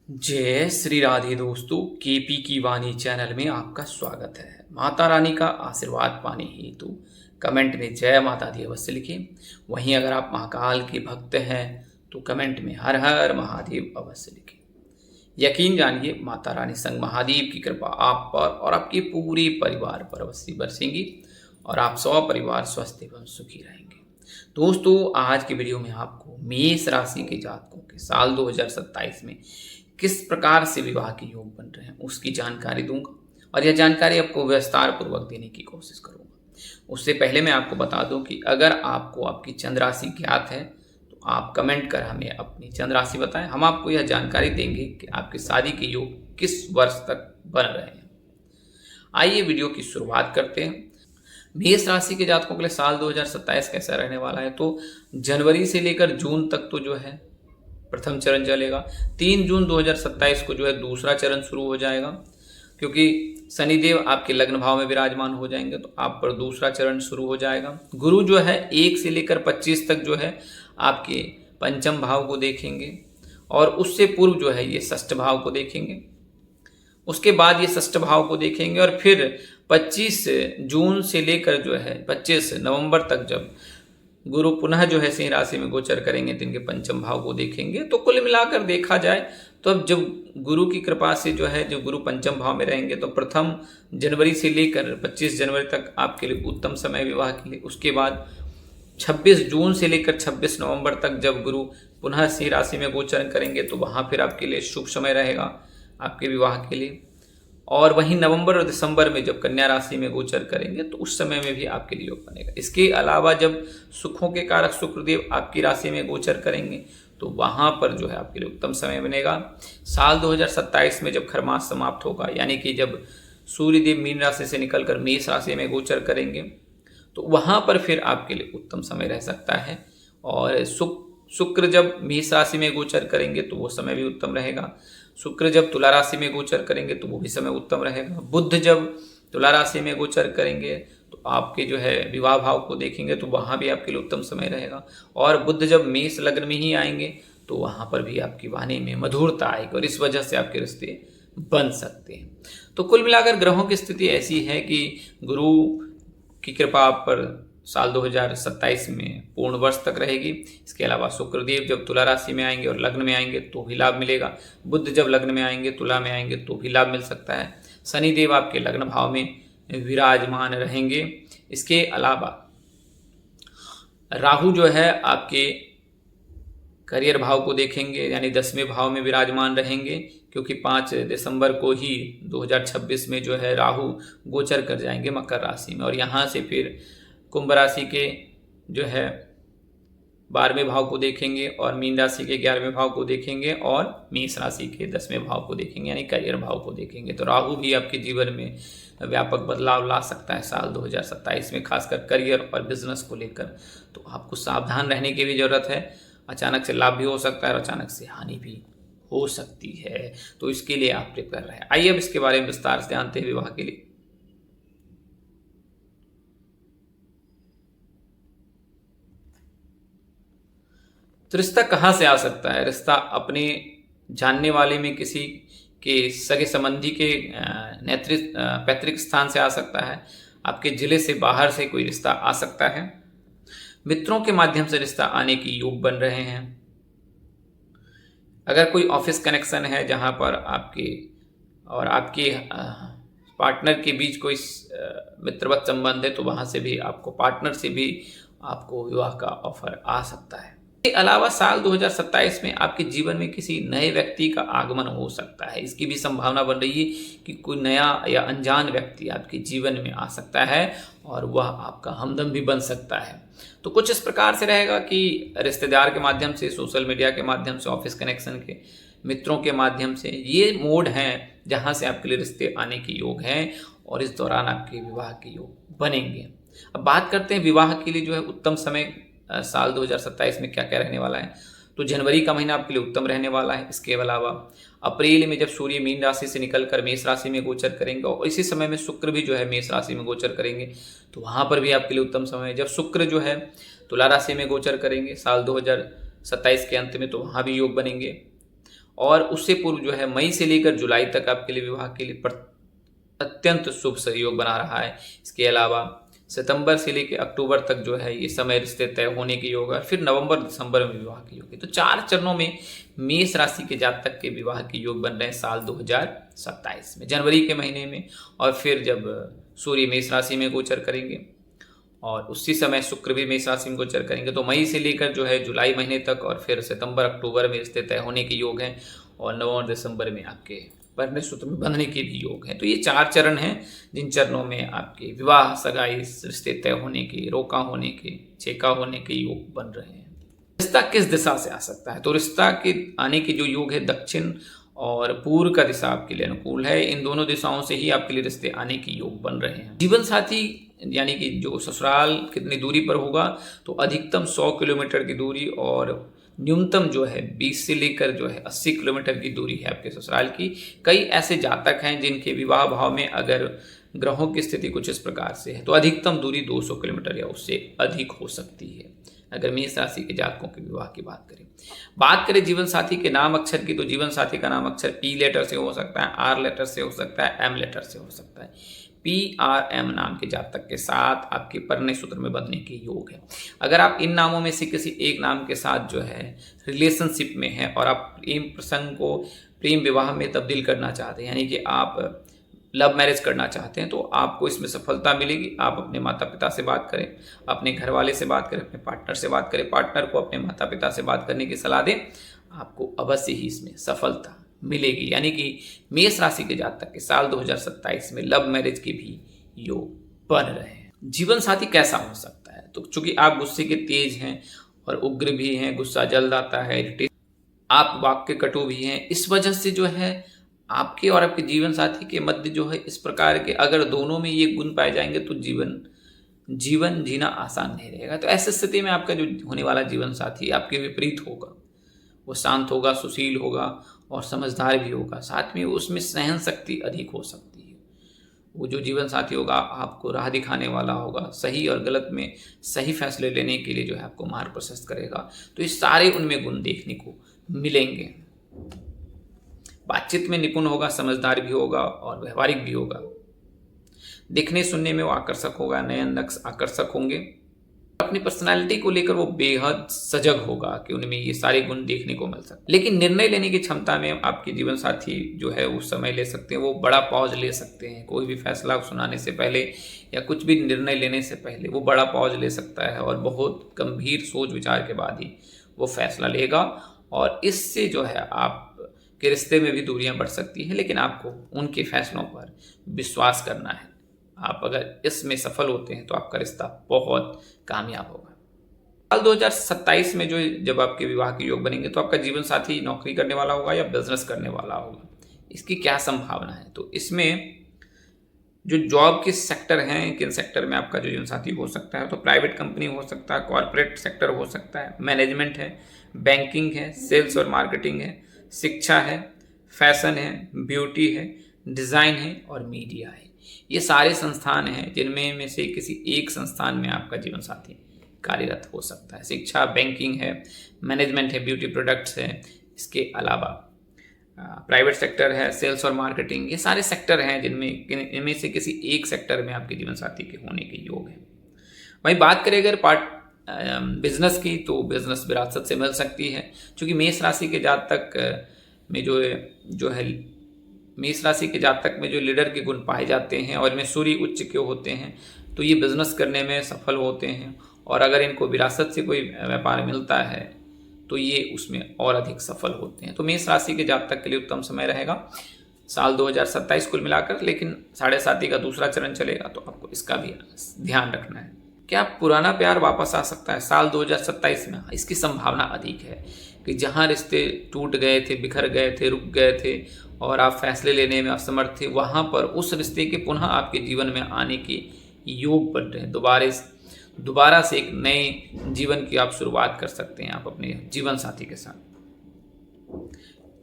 जय श्री राधे दोस्तों, केपी की वाणी चैनल में आपका स्वागत है। माता रानी का आशीर्वाद पाने हेतु कमेंट में जय माता दी अवश्य लिखें। वहीं अगर आप महाकाल के भक्त हैं तो कमेंट में हर हर महादेव अवश्य लिखें। यकीन जानिए, माता रानी संग महादेव की कृपा आप पर और आपके पूरे परिवार पर अवश्य बरसेंगी और आप सब परिवार स्वस्थ एवं सुखी रहेंगे। दोस्तों, आज की वीडियो में आपको मेष राशि के जातकों के साल 2027 में किस प्रकार से विवाह के योग बन रहे हैं उसकी जानकारी दूंगा और यह जानकारी आपको विस्तार पूर्वक देने की कोशिश करूंगा। उससे पहले मैं आपको बता दूं कि अगर आपको आपकी चंद्र राशि ज्ञात है तो आप कमेंट कर हमें अपनी चंद्र राशि बताएं। हम आपको यह जानकारी देंगे कि आपकी शादी के योग किस वर्ष तक बन रहे हैं। आइए वीडियो की शुरुआत करते हैं। मेष राशि के जातकों के लिए साल 2027 कैसा रहने वाला है, तो जनवरी से लेकर जून तक तो जो है प्रथम चरण चलेगा। 3 जून 2027 को जो है दूसरा चरण शुरू हो जाएगा, क्योंकि शनिदेव आपके लग्न भाव में विराजमान हो जाएंगे तो आप पर दूसरा चरण शुरू हो जाएगा। गुरु जो है 1 से लेकर 25 तक जो है आपके पंचम भाव को देखेंगे और उससे पूर्व जो है ये षष्ठ भाव को देखेंगे। उसके बाद ये षष्ठ भाव को देखेंगे और फिर 25 जून से लेकर जो है 25 नवंबर तक जब गुरु पुनः जो है सिंह राशि में गोचर करेंगे तो इनके पंचम भाव को देखेंगे। तो कुल मिलाकर देखा जाए तो अब जब गुरु की कृपा से जो है जब गुरु पंचम भाव में रहेंगे तो प्रथम जनवरी से लेकर 25 जनवरी तक आपके लिए उत्तम समय विवाह के लिए। उसके बाद 26 जून से लेकर 26 नवंबर तक जब गुरु पुनः सिंह राशि में गोचर करेंगे तो वहाँ फिर आपके लिए शुभ समय रहेगा आपके विवाह के लिए। और वहीं नवंबर और दिसंबर में जब कन्या राशि में गोचर करेंगे तो उस समय में भी आपके लिए योग बनेगा। इसके अलावा जब सुखों के कारक शुक्रदेव आपकी राशि में गोचर करेंगे तो वहां पर जो है आपके लिए उत्तम समय बनेगा। साल 2027 में जब खरमास समाप्त होगा, यानी कि जब सूर्यदेव मीन राशि से निकलकर मेष राशि में गोचर करेंगे तो वहां पर फिर आपके लिए उत्तम समय रह सकता है। और शुक्र जब मेष राशि में गोचर करेंगे तो वो समय भी उत्तम रहेगा। शुक्र जब तुला राशि में गोचर करेंगे तो वो भी समय उत्तम रहेगा। बुध जब तुला राशि में गोचर करेंगे तो आपके जो है विवाह भाव को देखेंगे तो वहाँ भी आपके लिए उत्तम समय रहेगा। और बुध जब मेष लग्न में ही आएंगे तो वहाँ पर भी आपकी वाणी में मधुरता आएगी और इस वजह से आपके रिश्ते बन सकते हैं। तो कुल मिलाकर ग्रहों की स्थिति ऐसी है कि गुरु की कृपा आप पर साल 2027 में पूर्ण वर्ष तक रहेगी। इसके अलावा शुक्रदेव जब तुला राशि में आएंगे और लग्न में आएंगे तो भी लाभ मिलेगा। बुध जब लग्न में आएंगे तुला में आएंगे तो भी लाभ मिल सकता है। शनिदेव आपके लग्न भाव में विराजमान रहेंगे। इसके अलावा राहु जो है आपके करियर भाव को देखेंगे, यानी 10वें भाव में विराजमान रहेंगे, क्योंकि 5 दिसंबर को ही 2026 में जो है राहु गोचर कर जाएंगे मकर राशि में और यहाँ से फिर कुंभ राशि के जो है 12वें भाव को देखेंगे और मीन राशि के 11वें भाव को देखेंगे और मेष राशि के 10वें भाव को देखेंगे, यानी करियर भाव को देखेंगे। तो राहु भी आपके जीवन में व्यापक बदलाव ला सकता है साल 2027 में, खासकर करियर और बिजनेस को लेकर। तो आपको सावधान रहने की भी जरूरत है। अचानक से लाभ भी हो सकता है और अचानक से हानि भी हो सकती है, तो इसके लिए आप प्रिपेयर रहें। आइए अब इसके बारे में विस्तार से जानते हैं। विवाह के लिए तो रिश्ता कहाँ से आ सकता है? रिश्ता अपने जानने वाले में किसी के सगे संबंधी के पैतृक स्थान से आ सकता है। आपके जिले से बाहर से कोई रिश्ता आ सकता है। मित्रों के माध्यम से रिश्ता आने की योग बन रहे हैं। अगर कोई ऑफिस कनेक्शन है जहाँ पर आपके और आपके पार्टनर के बीच कोई मित्रवत संबंध है तो वहाँ से भी आपको पार्टनर से भी आपको विवाह का ऑफर आ सकता है। इसके अलावा साल 2027 में आपके जीवन में किसी नए व्यक्ति का आगमन हो सकता है। इसकी भी संभावना बन रही है कि कोई नया या अनजान व्यक्ति आपके जीवन में आ सकता है और वह आपका हमदम भी बन सकता है। तो कुछ इस प्रकार से रहेगा कि रिश्तेदार के माध्यम से, सोशल मीडिया के माध्यम से, ऑफिस कनेक्शन के, मित्रों के माध्यम से ये मोड हैं जहाँ से आपके लिए रिश्ते आने के योग हैं और इस दौरान आपके विवाह के योग बनेंगे। अब बात करते हैं विवाह के लिए जो है उत्तम समय साल 2027 में क्या क्या रहने वाला है। तो जनवरी का महीना आपके लिए उत्तम रहने वाला है। इसके अलावा अप्रैल में जब सूर्य मीन राशि से निकलकर मेष राशि में गोचर करेंगे और इसी समय में शुक्र भी जो है मेष राशि में गोचर करेंगे तो वहाँ पर भी आपके लिए उत्तम समय है। जब शुक्र जो है तुला राशि में गोचर करेंगे साल 2027 के अंत में तो वहाँ भी योग बनेंगे। और उससे पूर्व जो है मई से लेकर जुलाई तक आपके लिए विवाह के लिए अत्यंत शुभ सहयोग बना रहा है। इसके अलावा सितंबर से लेकर अक्टूबर तक जो है ये समय रिश्ते तय होने के योग है, फिर नवंबर दिसंबर में विवाह के योग है। तो 4 चरणों में मेष राशि के जातक के विवाह के योग बन रहे हैं साल 2027 में, जनवरी के महीने में, और फिर जब सूर्य मेष राशि में गोचर करेंगे और उसी समय शुक्र भी मेष राशि में गोचर करेंगे, तो मई से लेकर जो है जुलाई महीने तक और फिर सितंबर अक्टूबर में रिश्ते तय होने के योग हैं और नवंबर दिसंबर में आपके परिणय सूत्र में बंधने के भी योग हैं। तो ये 4 चरण हैं जिन चरणों में आपके विवाह, सगाई, रिश्ते तय होने के, रोका होने के, छेका होने के योग बन रहे हैं। रिश्ता किस दिशा से आ सकता है? तो रिश्ता के आने के जो योग है दक्षिण और पूर्व का दिशा आपके लिए अनुकूल है। इन दोनों दिशाओं से ही आपके लिए रिश्ते आने के योग बन रहे हैं। जीवन साथी यानी कि जो ससुराल कितनी दूरी पर होगा, तो अधिकतम 100 किलोमीटर की दूरी और न्यूनतम जो है 20 से लेकर जो है 80 किलोमीटर की दूरी है आपके ससुराल की। कई ऐसे जातक हैं जिनके विवाह भाव में अगर ग्रहों की स्थिति कुछ इस प्रकार से है तो अधिकतम दूरी 200 किलोमीटर या उससे अधिक हो सकती है, अगर मेष राशि के जातकों के विवाह की बात करें जीवन साथी के नाम अक्षर की, तो जीवन साथी का नाम अक्षर पी लेटर से हो सकता है, आर लेटर से हो सकता है, एम लेटर से हो सकता है। PRM नाम के जातक के साथ आपके परिणय सूत्र में बंधने के योग है। अगर आप इन नामों में से किसी एक नाम के साथ जो है रिलेशनशिप में है और आप प्रेम प्रसंग को प्रेम विवाह में तब्दील करना चाहते हैं, यानी कि आप लव मैरिज करना चाहते हैं, तो आपको इसमें सफलता मिलेगी। आप अपने माता पिता से बात करें, अपने घर वाले से बात करें, अपने पार्टनर से बात करें, पार्टनर को अपने माता पिता से बात करने की सलाह दें, आपको अवश्य ही इसमें सफलता मिलेगी। यानी कि मेष राशि के जातक के साल 2027 में लव मैरिज के भी योग बन रहे हैं। जीवन साथी कैसा हो सकता है? तो चूंकि आप गुस्से के तेज हैं और उग्र भी हैं, गुस्सा जल्द आता है, आप वाक्य कटु भी हैं, इस वजह से जो है आपके और आपके जीवन साथी के मध्य जो है इस प्रकार के अगर दोनों में ये गुण पाए जाएंगे तो जीवन जीना आसान नहीं रहेगा। तो ऐसी स्थिति में आपका जो होने वाला जीवन साथी आपके विपरीत होगा। वो शांत होगा, सुशील होगा और समझदार भी होगा, साथ में उसमें सहन शक्ति अधिक हो सकती है। वो जो जीवन साथी होगा आपको राह दिखाने वाला होगा, सही और गलत में सही फैसले लेने के लिए जो है आपको मार्ग प्रशस्त करेगा। तो ये सारे उनमें गुण देखने को मिलेंगे। बातचीत में निपुण होगा, समझदार भी होगा और व्यवहारिक भी होगा। देखने सुनने में वो आकर्षक होगा, नए नक्श आकर्षक होंगे। अपनी पर्सनालिटी को लेकर वो बेहद सजग होगा कि उनमें ये सारे गुण देखने को मिल सकते। लेकिन निर्णय लेने की क्षमता में आपके जीवन साथी जो है वो समय ले सकते हैं, वो बड़ा पॉज ले सकते हैं। कोई भी फैसला सुनाने से पहले या कुछ भी निर्णय लेने से पहले वो बड़ा पॉज ले सकता है और बहुत गंभीर सोच विचार के बाद ही वो फैसला लेगा। और इससे जो है आप के रिश्ते में भी दूरियां बढ़ सकती हैं, लेकिन आपको उनके फैसलों पर विश्वास करना है। आप अगर इसमें सफल होते हैं तो आपका रिश्ता बहुत कामयाब होगा। साल 2027 में जो जब आपके विवाह के योग बनेंगे तो आपका जीवन साथी नौकरी करने वाला होगा या बिजनेस करने वाला होगा। इसकी क्या संभावना है? तो इसमें जो जॉब के सेक्टर हैं, किन सेक्टर में आपका जो जीवन साथी हो सकता है, तो प्राइवेट कंपनी हो सकता है, कॉर्पोरेट सेक्टर हो सकता है, मैनेजमेंट है, बैंकिंग है, सेल्स और मार्केटिंग है, शिक्षा है, फैशन है, ब्यूटी है, डिज़ाइन है और मीडिया है। ये सारे संस्थान हैं जिनमें से किसी एक संस्थान में आपका जीवन साथी कार्यरत हो सकता है। शिक्षा, बैंकिंग है, मैनेजमेंट है, ब्यूटी प्रोडक्ट्स है, इसके अलावा प्राइवेट सेक्टर है, सेल्स और मार्केटिंग, ये सारे सेक्टर हैं इनमें से किसी एक सेक्टर में आपके जीवन साथी के होने के योग है। वहीं बात करें अगर बिजनेस की, तो बिजनेस विरासत से मिल सकती है, क्योंकि मेष राशि के जातक में जो है मेष राशि के जातक में जो लीडर के गुण पाए जाते हैं और इनमें सूर्य उच्च के होते हैं, तो ये बिजनेस करने में सफल होते हैं। और अगर इनको विरासत से कोई व्यापार मिलता है तो ये उसमें और अधिक सफल होते हैं। तो मेष राशि के जातक के लिए उत्तम समय रहेगा साल 2027 कुल मिलाकर, लेकिन 7.5 का दूसरा चरण चलेगा, तो आपको इसका भी ध्यान रखना है। क्या पुराना प्यार वापस आ सकता है साल 2027 में? इसकी संभावना अधिक है कि जहां रिश्ते टूट गए थे, बिखर गए थे, रुक गए थे और आप फैसले लेने में असमर्थ थे, वहां पर उस रिश्ते के पुनः आपके जीवन में आने के योग बन रहे हैं। दोबारा से एक नए जीवन की आप शुरुआत कर सकते हैं आप अपने जीवन साथी के साथ।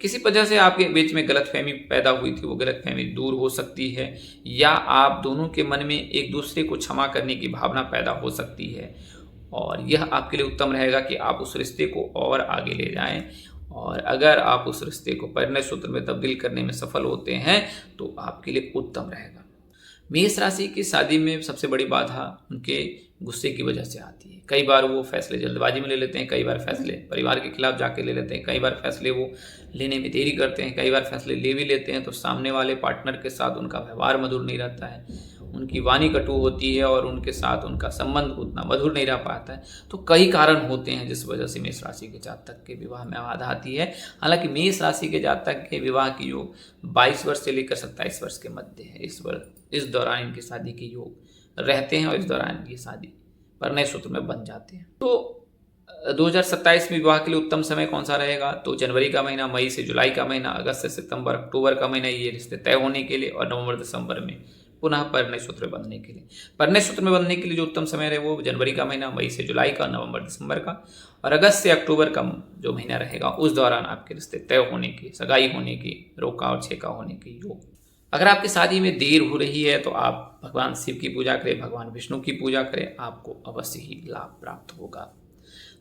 किसी वजह से आपके बीच में गलतफहमी पैदा हुई थी, वो गलतफहमी दूर हो सकती है, या आप दोनों के मन में एक दूसरे को क्षमा करने की भावना पैदा हो सकती है। और यह आपके लिए उत्तम रहेगा कि आप उस रिश्ते को और आगे ले जाएं और अगर आप उस रिश्ते को परिणय सूत्र में तब्दील करने में सफल होते हैं तो आपके लिए उत्तम रहेगा। मेष राशि की शादी में सबसे बड़ी बाधा उनके गुस्से की वजह से आती है। कई बार वो फैसले जल्दबाजी में ले लेते हैं, कई बार फैसले परिवार के खिलाफ जाके ले लेते हैं, कई बार फैसले वो लेने में देरी करते हैं, कई बार फैसले ले भी लेते हैं तो सामने वाले पार्टनर के साथ उनका व्यवहार मधुर नहीं रहता है, उनकी वाणी कटु होती है और उनके साथ उनका संबंध उतना मधुर नहीं रह पाता है। तो कई कारण होते हैं जिस वजह से मेष राशि के जातक के विवाह में बाधा आती है। हालांकि मेष राशि के जातक के विवाह की योग 22 वर्ष से लेकर 27 वर्ष के मध्य है। इस दौरान इनकी शादी के योग रहते हैं और इस दौरान ये शादी परिणय सूत्र में बन जाते हैं। तो 2027 में विवाह के लिए उत्तम समय कौन सा रहेगा? तो जनवरी का महीना, मई से जुलाई का महीना, अगस्त से सितंबर, अक्टूबर का महीना ये रिश्ते तय होने के लिए, और नवंबर दिसंबर में पुनः परिणय सूत्र बनने के लिए। परिणय सूत्र में बनने के लिए जो उत्तम समय रहे वो जनवरी का महीना, मई से जुलाई का, नवंबर दिसंबर का, और अगस्त से अक्टूबर का जो महीना रहेगा उस दौरान आपके रिश्ते तय होने की, सगाई होने की, रोका और छेका होने की योग। अगर आपकी शादी में देर हो रही है तो आप भगवान शिव की पूजा करें, भगवान विष्णु की पूजा करें, आपको अवश्य ही लाभ प्राप्त होगा।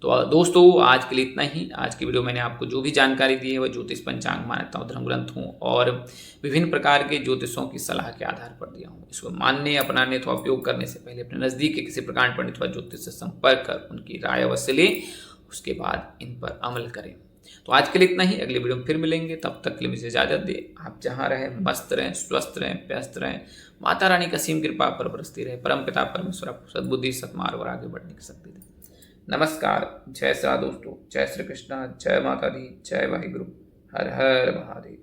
तो दोस्तों आज के लिए इतना ही। आज की वीडियो मैंने आपको जो भी जानकारी दी है वह ज्योतिष, पंचांग, मान्यताओं, धर्म ग्रंथों और विभिन्न प्रकार के ज्योतिषों की सलाह के आधार पर दिया हूँ। इसको मानने, अपनाने अथवा उपयोग करने से पहले अपने नज़दीक के किसी प्रकांड पंडित अथवा ज्योतिष से संपर्क कर उनकी राय अवश्य लें, उसके बाद इन पर अमल करें। तो आज के लिए इतना ही। अगले वीडियो में फिर मिलेंगे, तब तक के लिए मुझे इजाजत दें। आप जहाँ रहें मस्त रहें, स्वस्थ रहें, व्यस्त रहें। माता रानी का असीम कृपा पर बरसती रहे। परम पिता परमेश्वर आपको सद्बुद्धि, सत्मार्ग और आगे बढ़ने की शक्ति दे। नमस्कार, जय श्री दोस्तों, जय श्री कृष्णा, जय माता दी, जय वाहिगुरु, हर हर महादेव।